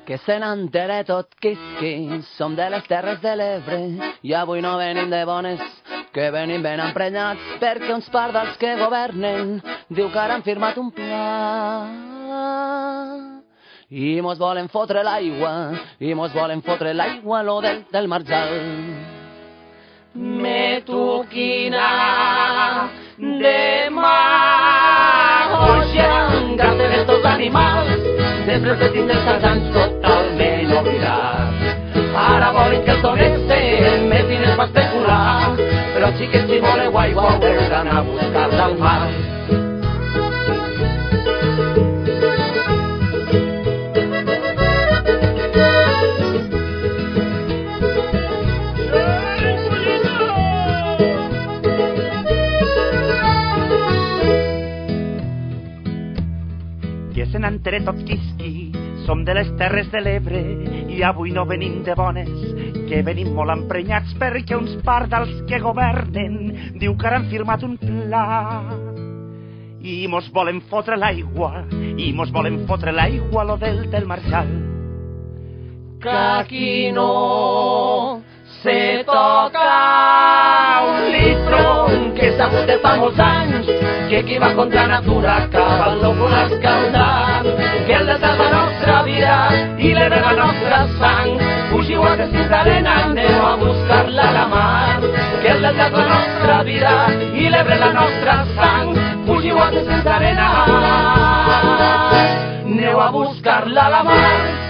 Que se n'entere tot quisqui, som de les Terres de l'Ebre i avui no venim de bones, que venim ben emprenyats perquè uns part dels que governen diu que ara han firmat un pla i mos volen fotre l'aigua, lo del Marjal. Me toquina demagogia, gràcies d'estos animals, després de tindre els anys totalment oblidats. Ara volen que els donessin més diners per especular, però xiquets, si voleu aigua haureu d'anar a buscar-la al mar. Que se n'entere tot quisqui, som de les Terres de l'Ebre i avui no venim de bones, que venim molt emprenyats perquè uns part dels que governen diu que ara han firmat un pla i mos volen fotre l'aigua, lo del Marjal. Que aquí no se toca un litro, que s'ha hagut de fa molts anys, que qui va contra natura acaba el lòcul escaldat, que el delta és la nostra vida i l'Ebre la nostra sang. Fugiu aquests d'arena, aneu a buscar-la a la mar, que el delta és la nostra vida i l'Ebre la nostra sang. Fugiu aquests d'arena, aneu a buscar-la a la mar.